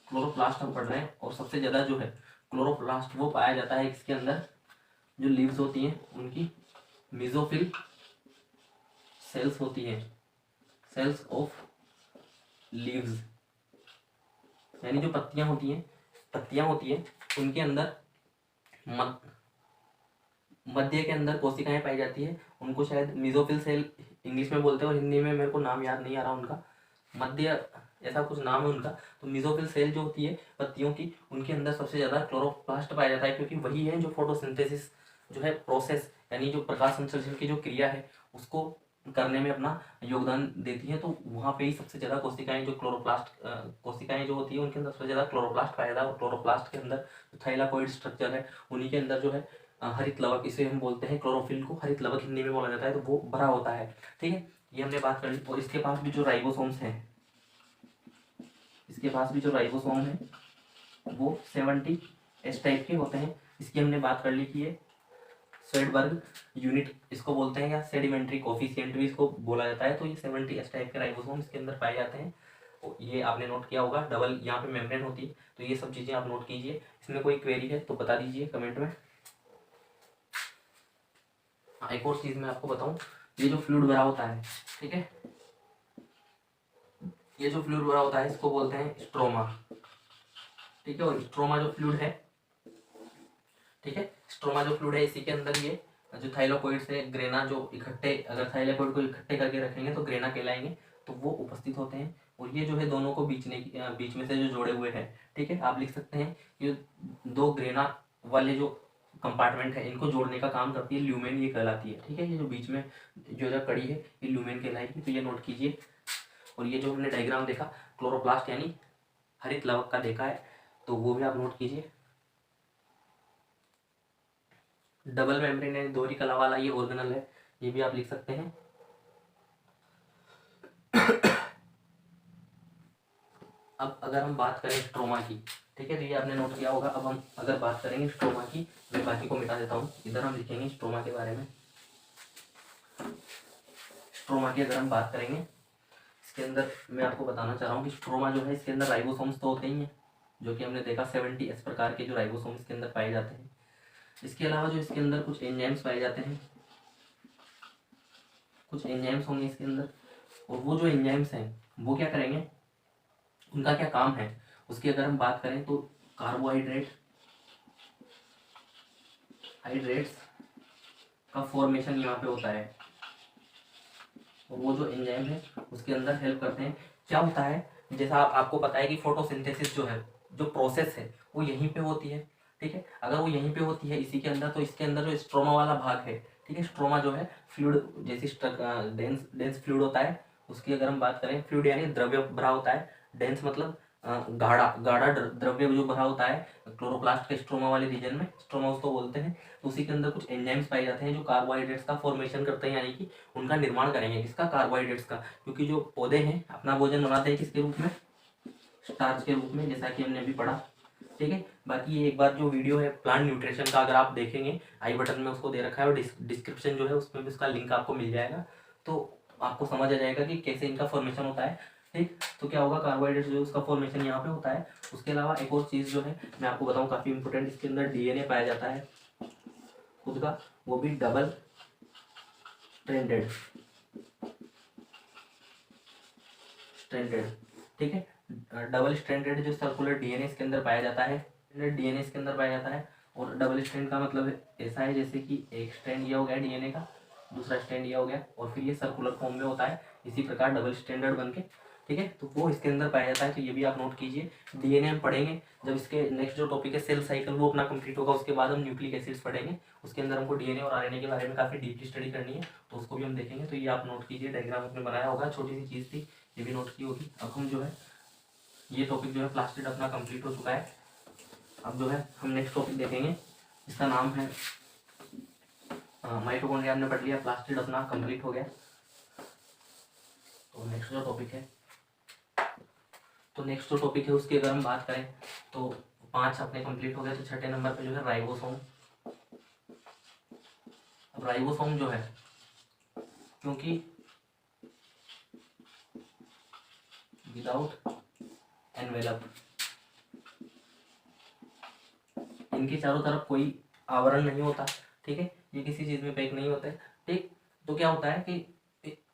क्लोरोप्लास्ट हम पढ़ रहे हैं, और सबसे ज़्यादा जो है क्लोरोप्लास्ट वो पाया जाता है इसके अंदर जो लीव्स होती हैं उनकी मेसोफिल सेल्स होती हैं, सेल्स ऑफ लीव्स, यानी जो पत्तियां होती हैं उनके अंदर मध्य के अंदर कोशिकाएं पाई जाती है, उनको शायद मेसोफिल सेल इंग्लिश में बोलते हैं, और हिंदी में मेरे को नाम याद नहीं आ रहा उनका, मध्य ऐसा कुछ नाम है उनका। तो मेसोफिल सेल जो होती है पत्तियों की, उनके अंदर सबसे ज़्यादा क्लोरोप्लास्ट पाया जाता है, क्योंकि वही है जो फोटोसिंथेसिस जो है प्रोसेस, यानी जो प्रकाश संश्लेषण की जो क्रिया है उसको करने में अपना योगदान देती है। तो वहाँ पे ही सबसे ज़्यादा कोशिकाएं जो कोशिकाएं जो होती है उनके अंदर सबसे ज़्यादा क्लोरोप्लास्ट पाया जाता है, और क्लोरोप्लास्ट के अंदर जो थाइलाकोइड स्ट्रक्चर है उन्हीं के अंदर जो है हरित लवक, इसे हम बोलते हैं क्लोरोफिल को हरित लवक हिंदी में बोला जाता है, तो वो भरा होता है। ठीक है, ये हमने बात कर ली। और इसके पास भी जो राइबोसोम्स हैं, इसके पास भी जो राइबोसोम है वो 70 एस टाइप के होते हैं। इसकी हमने बात कर ली कि ये स्वेडबर्ग यूनिट इसको बोलते हैं, या सेडिमेंट्री कोफिशिएंट भी इसको बोला जाता है। तो ये 70 एस टाइप के राइबोसोम इसके अंदर पाए जाते हैं। तो ये आपने नोट किया होगा, डबल यहाँ पे मेम्ब्रेन होती है। तो ये सब चीज़ें आप नोट कीजिए। इसमें कोई क्वेरी है तो बता दीजिए कमेंट में। एक और चीज़ मैं आपको बताऊं, ये जो फ्लूइड भरा होता है, ठीक है, ये जो फ्लूइड भरा होता है इसको बोलते हैं स्ट्रोमा, ठीक है। और स्ट्रोमा जो फ्लूइड है, ठीक है, स्ट्रोमा जो फ्लूइड है इसी के अंदर ये जो थाइलाकोइड से ग्रेना जो इकट्ठे, अगर थाइलाकोइड को इकट्ठे करके रखेंगे तो ग्रेना कहलाएंगे, तो वो उपस्थित होते हैं। और ये जो है दोनों को बीच में से जो जोड़े हुए हैं, ठीक है, आप लिख सकते हैं ये दो ग्रेना वाले जो कंपार्टमेंट है इनको जोड़ने का काम करती है ल्यूमेन, ये कहलाती है, ठीक है। ये जो बीच में जो कड़ी है ये ल्यूमेन कहलाएगी, तो ये नोट कीजिए। और ये जो हमने डायग्राम देखा क्लोरोप्लास्ट यानी हरित लवक का देखा है, तो वो भी आप नोट कीजिए। डबल मेम्ब्रेन यानी दोहरी कला वाला ये ऑर्गेनल है, ये भी आप लिख सकते हैं। अब अगर हम बात करें स्ट्रोमा की, ठीक है, तो ये आपने नोट किया होगा। अब हम अगर बात करेंगे स्ट्रोमा की, मैं बाकी को मिटा देता हूँ, इधर हम लिखेंगे स्ट्रोमा के बारे में। स्ट्रोमा की अगर हम बात करेंगे, इसके अंदर मैं आपको बताना चाह रहा हूँ कि स्ट्रोमा जो है इसके अंदर राइबोसोम्स तो होते ही हैं, जो कि हमने देखा 70 प्रकार के जो राइबोसोम्स इसके अंदर पाए जाते हैं। इसके अलावा जो इसके अंदर कुछ एंजाइम्स पाए जाते हैं, कुछ एंजाइम्स होंगे इसके अंदर, और वो जो एंजाइम्स हैं वो क्या करेंगे, उनका क्या काम है, उसकी अगर हम बात करें तो हाइड्रेट्स का फॉर्मेशन यहाँ पे होता है, और वो जो एंजाइम है उसके अंदर हेल्प करते हैं। क्या होता है, जैसा आपको पता है कि फोटोसिंथेसिस जो है, जो प्रोसेस है वो यहीं पे होती है, ठीक है। अगर वो यहीं पे होती है इसी के अंदर, तो इसके अंदर जो स्ट्रोमा वाला भाग है, ठीक है, स्ट्रोमा जो है फ्लूइड जैसी डेंस फ्लूइड होता है, उसकी अगर हम बात करें, फ्लूइड यानी द्रव्य भरा होता है, डेंस मतलब गाढ़ा गाढ़ा द्रव्य जो भरा होता है क्लोरोप्लास्ट के स्ट्रोमा वाले रीजन में, स्ट्रोमा उसको बोलते हैं। तो उसी के अंदर कुछ एंजाइम्स पाए जाते हैं जो कार्बोहाइड्रेट्स का फॉर्मेशन करते हैं, यानी कि उनका निर्माण करेंगे, किसका, कार्बोहाइड्रेट्स का। क्योंकि जो पौधे हैं अपना भोजन बनाते हैं किसके रूप में, स्टार्च के रूप में, जैसा कि हमने अभी पढ़ा, ठीक है। बाकी ये एक बार जो वीडियो है प्लांट न्यूट्रिशन का, अगर आप देखेंगे आई बटन में उसको दे रखा है, और डिस्क्रिप्शन जो है उसमें भी उसका लिंक आपको मिल जाएगा, तो आपको समझ आ जाएगा कि कैसे इनका फॉर्मेशन होता है, ठीक। तो क्या होगा, कार्बोहाइड्रेट जो उसका फॉर्मेशन यहाँ पे होता है। उसके अलावा एक और चीज़ जो है मैं आपको बताऊँ काफ़ी इंपॉर्टेंट, इसके अंदर डीएनए पाया जाता है खुद का, वो भी डबल स्ट्रैंडेड, ठीक है। डबल स्ट्रैंडेड जो सर्कुलर डीएनए इसके अंदर पाया जाता है, डीएनए इसके अंदर पाया जाता है। और डबल स्ट्रैंड का मतलब ऐसा है जैसे कि एक स्ट्रैंड ये हो गया डीएनए का, दूसरा स्ट्रैंड ये हो गया, और फिर ये सर्कुलर फॉर्म में होता है, इसी प्रकार डबल स्ट्रैंडर्ड बन के, ठीक है। तो वो इसके अंदर पाया जाता है, तो ये भी आप नोट कीजिए। डीएनए हम पढ़ेंगे जब इसके नेक्स्ट जो टॉपिक है सेल साइकिल वो अपना कंप्लीट होगा, उसके बाद हम न्यूक्लिक एसिड्स पढ़ेंगे, उसके अंदर हमको डीएनए और आरएनए के बारे में काफ़ी डीपली स्टडी करनी है, तो उसको भी हम देखेंगे। तो ये आप नोट कीजिए, डायग्राम आपने बनाया होगा, छोटी सी चीज़ थी, ये भी नोट की होगी। अब हम जो है ये टॉपिक जो है प्लास्टिड अपना कंप्लीट हो चुका है। अब जो है हम नेक्स्ट टॉपिक देखेंगे, इसका नाम है माइटोकॉन्ड्रिया, हमने पढ़ लिया, प्लास्टिड अपना कंप्लीट हो गया। तो नेक्स्ट जो टॉपिक है उसकी अगर हम बात करें तो 5 अपने कंप्लीट हो गए, तो छठे नंबर पे जो है राइबोसोम। अब राइबोसोम जो है, क्योंकि विदाउट एनवेलप, इनके चारों तरफ कोई आवरण नहीं होता, ठीक है, ये किसी चीज में पैक नहीं होते, ठीक। तो क्या होता है कि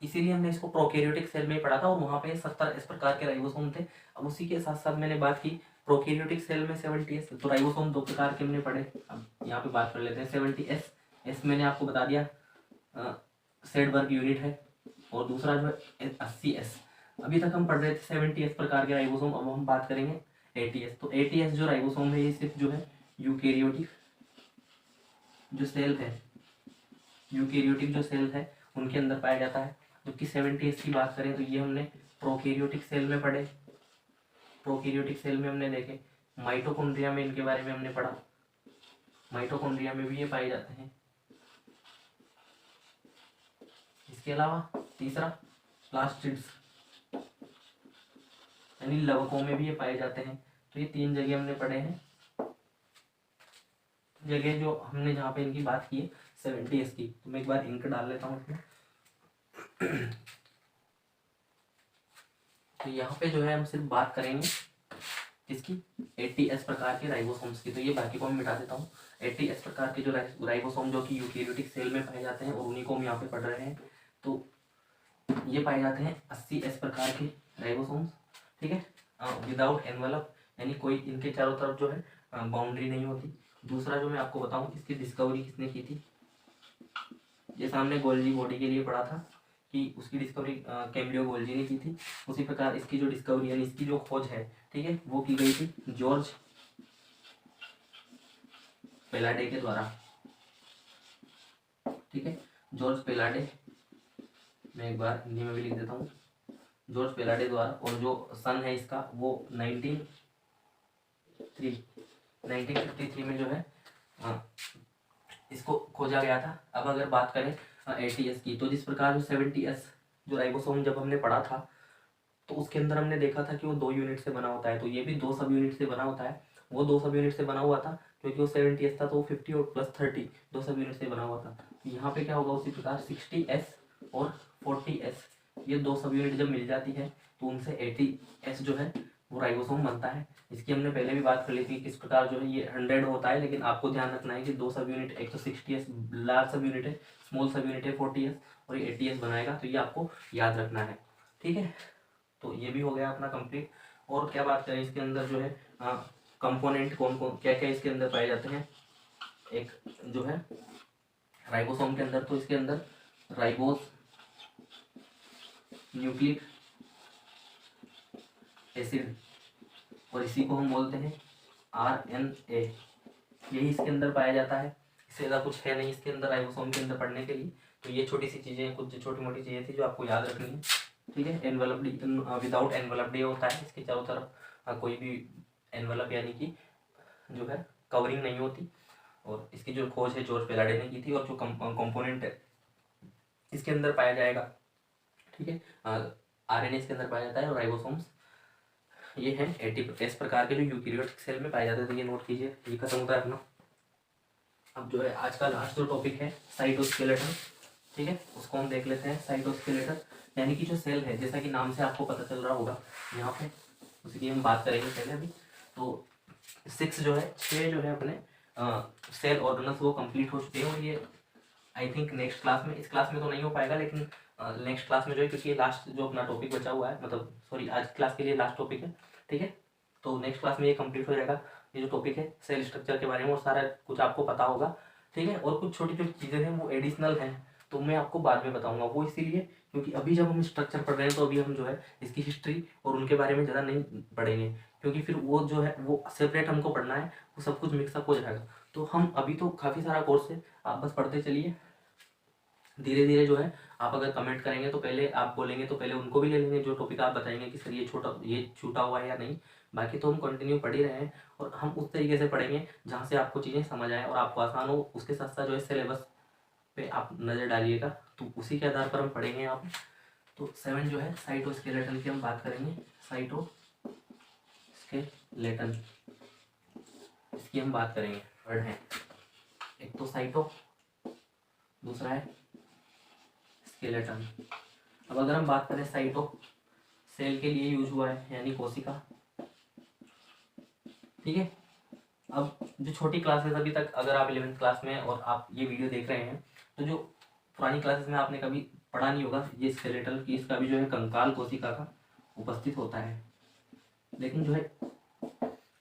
इसीलिए हमने इसको प्रोकैरियोटिक सेल में पढ़ा था, और वहाँ पे 70 इस प्रकार के राइबोसोम थे। अब उसी के साथ साथ मैंने बात की प्रोकैरियोटिक सेल में 70S, तो राइबोसोम 2 प्रकार के हमने पढ़े। अब यहाँ पे बात कर लेते हैं 70S मैंने आपको बता दिया सेडबर्ग यूनिट है, और दूसरा जो है 80S। अभी तक हम पढ़ रहे थे 70S प्रकार के राइबोसोम, अब हम बात करेंगे 80S। तो 80S जो राइबोसोम है ये सिर्फ जो है यूकेरियोटिक जो सेल है उनके अंदर पाया जाता है। जबकि 70S की बात करें तो ये हमने प्रोकैरियोटिक सेल में पढ़े, प्रोकैरियोटिक सेल में हमने देखे, माइटोकॉन्ड्रिया में इनके बारे में हमने पढ़ा, माइटोकॉन्ड्रिया में भी ये पाए जाते हैं। इसके अलावा तीसरा प्लास्टिड्स यानी लवकों में भी ये पाए जाते हैं। तो ये 3 जगह हमने पढ़े हैं, जगह जो हमने जहाँ पे इनकी बात की है 70S की। तो मैं एक बार इंक डाल लेता हूँ इसमें। तो यहाँ पे जो है हम सिर्फ बात करेंगे किसकी, 80S प्रकार के राइबोसोम्स की। तो ये बाकी को मैं मिटा देता हूँ। 80S प्रकार के जो राइबोसोम जो कि यूकेरियोटिक सेल में पाए जाते हैं और उन्हीं को हम यहाँ पे पढ़ रहे हैं। तो ये पाए जाते हैं 80S प्रकार के राइबोसोम्स, ठीक है, विदाउट एनवलप, यानी कोई इनके चारों तरफ जो है बाउंड्री नहीं होती। दूसरा जो मैं आपको बताऊं, इसकी डिस्कवरी किसने की थी, ये सामने गोल्जी बॉडी के लिए पढ़ा था कि उसकी डिस्कवरी कैम्ब्रियो गोल्जी ने की थी। उसी प्रकार इसकी जो डिस्कवरी यानी इसकी जो खोज है, ठीक है, वो की गई थी जॉर्ज पेलाडे के द्वारा, ठीक है, जॉर्ज पेलाडे, मैं एक बार हिंदी में भी लिख देता हूँ, जॉर्ज पेलाडे द्वारा। और जो सन है इसका वो 1953 में जो है इसको खोजा गया था। अब अगर बात करें 80S की, तो जिस प्रकार जो 70S जो राइबोसोम जब हमने पढ़ा था तो उसके अंदर हमने देखा था कि वो 2 यूनिट से बना होता है। तो ये भी 2 सब यूनिट से बना होता है। वो 2 सब यूनिट से बना हुआ था क्योंकि वो 70S था, तो वो 50 और प्लस 30 2 सब यूनिट से बना हुआ था। यहाँ पे क्या होगा, उसी प्रकार 60S और 40S ये 2 सब यूनिट जब मिल जाती है तो उनसे 80S जो है वो राइबोसोम बनता है। इसकी हमने पहले भी बात कर ली थी किस प्रकार जो है ये 100 होता है, लेकिन आपको ध्यान रखना है कि 2 सब यूनिट, एक तो 60S लार्ज सब यूनिट है, स्मॉल सब यूनिट है 40S, और ये 80S बनाएगा। तो ये आपको याद रखना है, ठीक है। तो ये भी हो गया अपना कंप्लीट। और क्या बात करें इसके अंदर जो है कंपोनेंट कौन कौन क्या क्या इसके अंदर पाए जाते हैं। एक जो है राइबोसोम के अंदर, तो इसके अंदर राइबोस, न्यूक्लिक एसिड, और इसी को हम बोलते हैं RNA, यही इसके अंदर पाया जाता है। इससे ज़्यादा कुछ है नहीं इसके अंदर राइबोसोम के अंदर पढ़ने के लिए। तो ये छोटी सी चीज़ें, कुछ छोटी मोटी चीज़ें थी जो आपको याद रखनी है, ठीक है। एनवलप्ड, विदाउट एनवलप्ड ये होता है, इसके चारों तरफ कोई भी एनवलप यानी कि जो है कवरिंग नहीं होती। और इसकी जो खोज है जॉर्ज पेलाडे ने की थी, और जो कंपोनेंट है इसके अंदर पाया जाएगा, ठीक है, RNA इसके अंदर पाया जाता है, और राइबोसोम्स ये है 80S प्रकार के जो यूकेरियोटिक सेल में पाए जाते थे। ये नोट कीजिए, ये खत्म होता है अपना। अब जो है आज का लास्ट जो टॉपिक है साइटोस्केलेटन, ठीक है, उसको हम देख लेते हैं। साइटोस्केलेटन यानी कि जो सेल है, जैसा कि नाम से आपको पता चल रहा होगा यहाँ पे, उसी की हम बात करेंगे पहले अभी। तो 6 जो है 6 जो है अपने सेल ऑर्गेनल्स वो कंप्लीट हो चुके हैं। और ये आई थिंक नेक्स्ट क्लास में, इस क्लास में तो नहीं हो पाएगा, लेकिन नेक्स्ट क्लास में जो है, क्योंकि ये लास्ट जो अपना टॉपिक बचा हुआ है, मतलब सॉरी आज क्लास के लिए लास्ट टॉपिक है, ठीक है। तो नेक्स्ट क्लास में ये कंप्लीट हो जाएगा, ये जो टॉपिक है सेल स्ट्रक्चर के बारे में, और सारा कुछ आपको पता होगा, ठीक है। और कुछ छोटी छोटी चीज़ें हैं वो एडिशनल हैं, तो मैं आपको बाद में बताऊंगा। वो इसीलिए क्योंकि अभी जब हम स्ट्रक्चर पढ़ रहे हैं तो अभी हम जो है इसकी हिस्ट्री और उनके बारे में ज़्यादा नहीं पढ़ेंगे, क्योंकि फिर वो जो है वो सेपरेट हमको पढ़ना है, वो सब कुछ मिक्सअप हो जाएगा। तो हम अभी तो काफ़ी सारा कोर्स है, आप बस पढ़ते चलिए। धीरे धीरे जो है आप अगर कमेंट करेंगे तो पहले आप बोलेंगे तो पहले उनको भी ले लेंगे जो टॉपिक आप बताएंगे कि सर ये छूटा हुआ है या नहीं। बाकी तो हम कंटिन्यू पढ़ ही रहे हैं, और हम उस तरीके से पढ़ेंगे जहाँ से आपको चीज़ें समझ आए और आपको आसान हो। उसके साथ साथ जो है सिलेबस पे आप नज़र डालिएगा, तो उसी के आधार पर हम पढ़ेंगे आप। तो 7 जो है साइटोस्केलेटन की हम बात करेंगे। साइटोस्केलेटन इसकी हम बात करेंगे। वर्ड है एक तो साइटो, दूसरा है स्केलेटन। अब अगर हम बात करें साइटो, सेल के लिए यूज हुआ है यानी कोशिका, ठीक है। अब जो छोटी क्लासेस अभी तक अगर आप 11th क्लास में और आप ये वीडियो देख रहे हैं, तो जो पुरानी क्लासेस में आपने कभी पढ़ा नहीं होगा ये स्केलेटल की, इसका भी जो है कंकाल कोशिका का उपस्थित होता है। लेकिन जो है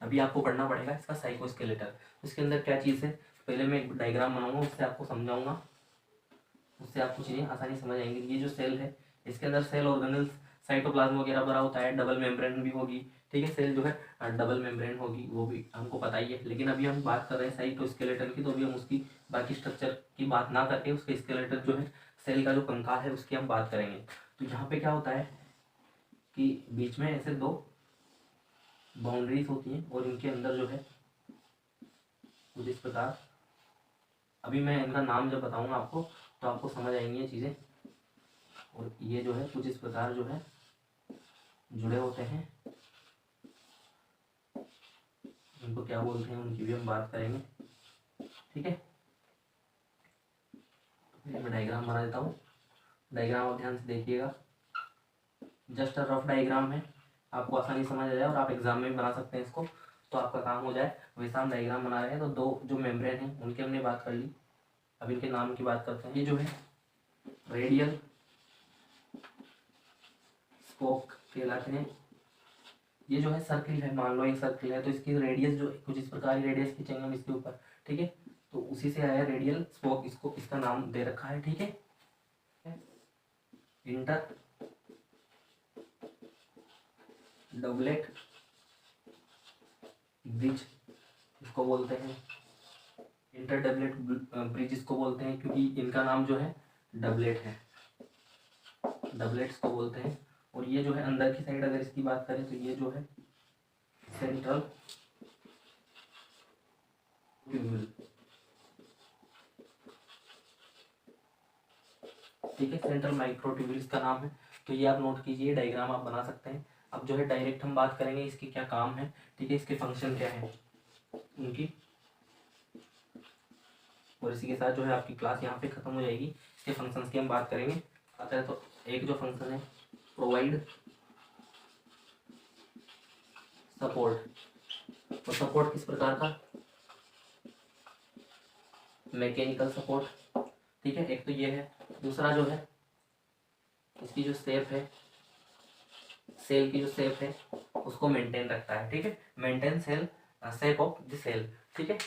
अभी आपको पढ़ना पड़ेगा इसका साइकोस्केलेटल। इसके अंदर क्या चीज़ है, पहले मैं एक डायग्राम बनाऊंगा, उससे आपको समझाऊंगा, उससे आपको चीज़ें आसानी समझ आएंगी। ये जो सेल है इसके अंदर सेल ऑर्गेनल्स, साइटोप्लाज्म वगैरह भरा होता है, डबल मेम्ब्रेन भी होगी, ठीक है। सेल जो है डबल मेम्ब्रेन होगी, वो भी हमको पता ही है। लेकिन अभी हम बात कर रहे हैं साइटोस्केलेटन की, तो अभी हम उसकी बाकी स्ट्रक्चर की बात ना करके उसके स्केलेटन जो है सेल का जो कंकाल है उसकी हम बात करेंगे। तो यहाँ पे क्या होता है कि बीच में ऐसे 2 बाउंड्रीज होती हैं, और इनके अंदर जो है कुछ इस प्रकार, अभी मैं इनका नाम जब बताऊंगा आपको तो आपको समझ आएंगी ये चीज़ें। और ये जो है कुछ इस प्रकार जो है जुड़े होते हैं, उनको क्या बोलते हैं उनकी भी हम बात करेंगे, ठीक है। मैं डायग्राम बना देता हूँ, डायग्राम आप ध्यान से देखिएगा। जस्ट अ रफ डायग्राम है, आपको आसानी समझ आ जाए और आप एग्जाम में भी बना सकते हैं इसको, तो आपका काम हो जाए। वैसा हम डायग्राम बना रहे हैं। तो दो जो मेम्ब्रेन हैं उनकी हमने बात कर ली, अब इनके नाम की बात करते हैं। ये जो है रेडियल स्पोक कहलाते हैं। ये जो है सर्किल है, मान लो एक सर्किल है तो इसकी रेडियस जो कुछ इस प्रकार की रेडियस खींचेंगे हम इसके ऊपर, ठीक है, तो उसी से आया रेडियल स्पोक, इसको इसका नाम दे रखा है, ठीक है। इंटर डबलेट ब्रिज इसको बोलते हैं, इंटर डबलेट ब्रिज इसको बोलते हैं क्योंकि इनका नाम जो है डबलेट है, डबलेट्स को बोलते हैं। और ये जो है अंदर की साइड अगर इसकी बात करें तो ये जो है सेंट्रल ट्यूब्यूल, ठीक है, सेंट्रल माइक्रोट्यूब्यूल इसका नाम है। तो ये आप नोट कीजिए, डायग्राम आप बना सकते हैं। अब जो है डायरेक्ट हम बात करेंगे इसके क्या काम है, ठीक है, इसके फंक्शन क्या है उनकी, और इसी के साथ जो है आपकी क्लास यहाँ पे खत्म हो जाएगी। इसके फंक्शंस की हम बात करेंगे। आता है तो एक जो फंक्शन है प्रोवाइड सपोर्ट, और सपोर्ट किस प्रकार का, मैकेनिकल सपोर्ट, ठीक है, एक तो ये है। दूसरा जो है इसकी जो शेप है, सेल की जो शेप है उसको मेंटेन रखता है, ठीक है, maintain cell shape of the cell, ठीक है।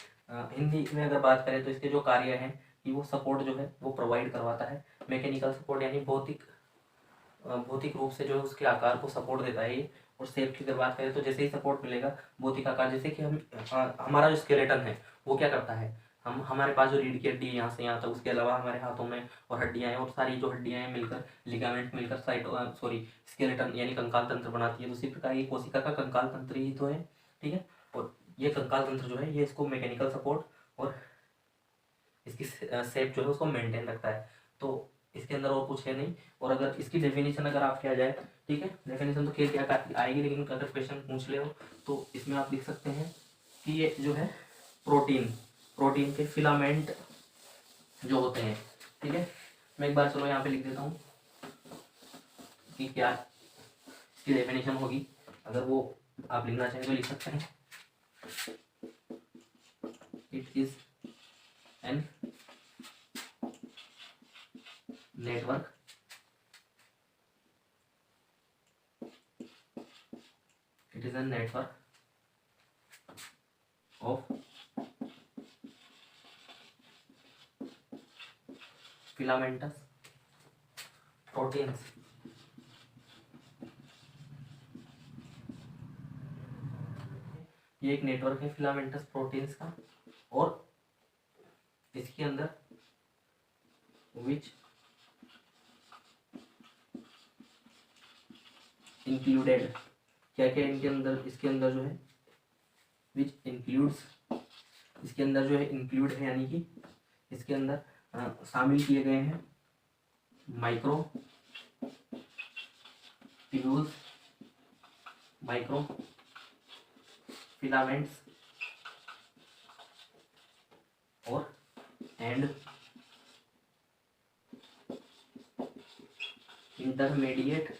हिंदी में अगर बात करें तो इसके जो कार्य हैं कि वो सपोर्ट जो है वो प्रोवाइड करवाता है। मैकेनिकल सपोर्ट यानी भौतिक रूप से जो है उसके आकार को सपोर्ट देता है ये। और शेप की अगर बात करें तो जैसे ही सपोर्ट मिलेगा भौतिक आकार, जैसे कि हम हमारा जो स्केलेटन है वो क्या करता है, हम हमारे पास जो रीढ़ की हड्डी है यहाँ से यहाँ तक, उसके अलावा हमारे हाथों में और हड्डियाँ हैं, और सारी जो हड्डियाँ हैं मिलकर लिगामेंट मिलकर स्केलेटन यानी कंकाल तंत्र बनाती है। तो उसी प्रकार ये कोशिका का कंकाल तंत्र ही तो है, ठीक है। और ये कंकाल तंत्र जो है ये इसको मैकेनिकल सपोर्ट और इसकी शेप जो है उसको मेंटेन रखता है। तो इसके अंदर और कुछ है नहीं। और अगर इसकी डेफिनेशन अगर आप किया जाए, ठीक है, डेफिनेशन तो क्या आएगी, लेकिन अगर क्वेश्चन पूछ ले हो तो इसमें आप लिख सकते हैं कि ये जो है प्रोटीन के फिलामेंट जो होते हैं, ठीक है। मैं एक बार चलो यहाँ पे लिख देता हूँ कि क्या इसकी डेफिनेशन होगी, अगर वो आप लिखना चाहें तो लिख सकते हैं। It is an network of filamentous proteins, ये एक नेटवर्क है फिलामेंटस प्रोटीन्स का, और इसके अंदर विच इंक्लूडेड, क्या क्या इनके अंदर, इसके अंदर जो है विच इंक्लूड्स, इसके अंदर जो है इंक्लूड है यानी कि इसके अंदर शामिल किए गए हैं माइक्रो ट्यूब्यूल्स, माइक्रो फिलामेंट्स और एंड इंटरमीडिएट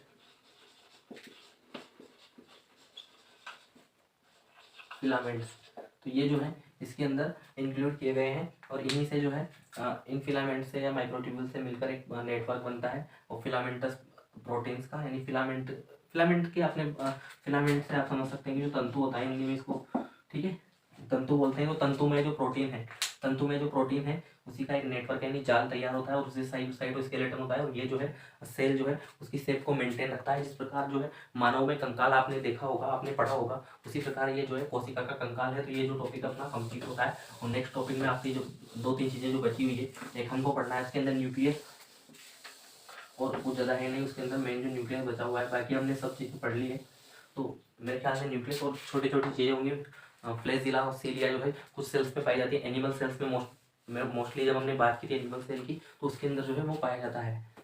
फिलामेंट्स। तो ये जो है इसके अंदर इंक्लूड किए गए हैं, और इन्हीं से जो है इन फिलामेंट से या माइक्रोट्यूब्यूल से मिलकर एक नेटवर्क बनता है। और फिलामेंटस प्रोटीन्स का यानी फिलामेंट के अपने फिलामेंट से आप समझ सकते हैं कि जो तंतु होता है हिंदी में इसको, ठीक है, तंतु बोलते हैं। तो तंतु में जो प्रोटीन है उसी का एक नेटवर्क यानी जाल तैयार होता है, और उसी साइड स्केलेटन होता है, और ये जो है सेल जो है उसकी शेप को मेंटेन रखता है। जिस प्रकार जो है मानव में कंकाल आपने देखा होगा, आपने पढ़ा होगा, उसी प्रकार ये जो है कोशिका का कंकाल है। तो ये जो टॉपिक अपना कंप्लीट होता है, और नेक्स्ट टॉपिक में आपकी जो 2-3 चीज़ें जो बची हुई है, एक हमको पढ़ना है इसके अंदर न्यूक्लियस, और कुछ ज़्यादा है नहीं उसके अंदर, मेन जो न्यूक्लियस बचा हुआ है, बाकी हमने सब चीज़ें पढ़ ली है। तो मेरे ख्याल से न्यूक्लियस और छोटी छोटी चीज़ें होंगी। फ्लैजिला और सीलिया जो है कुछ सेल्स पे पाई जाती है, एनिमल सेल्स में मोस्टली जब हमने बात की थी एनिमल सेल की, तो उसके अंदर जो है वो पाया जाता है।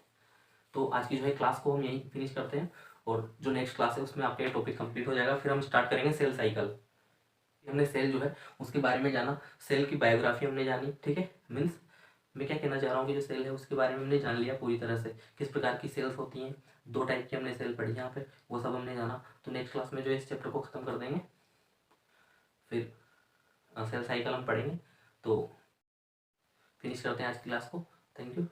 तो आज की जो है क्लास को हम यहीं फिनिश करते हैं, और जो नेक्स्ट क्लास है उसमें आपका टॉपिक कंप्लीट हो जाएगा। फिर हम स्टार्ट करेंगे सेल साइकिल। हमने सेल जो है उसके बारे में जाना, सेल की बायोग्राफी हमने जानी, ठीक है, मीन्स मैं क्या कहना चाह रहा हूँ कि जो सेल है उसके बारे में हमने जान लिया पूरी तरह से, किस प्रकार की सेल्स होती हैं, 2 टाइप की हमने सेल पढ़ी यहाँ पे, वो सब हमने जाना। तो नेक्स्ट क्लास में जो इस चैप्टर को ख़त्म कर देंगे, फिर सेल साइकिल हम पढ़ेंगे। तो फिनिश करते हैं आज की क्लास को। Thank you.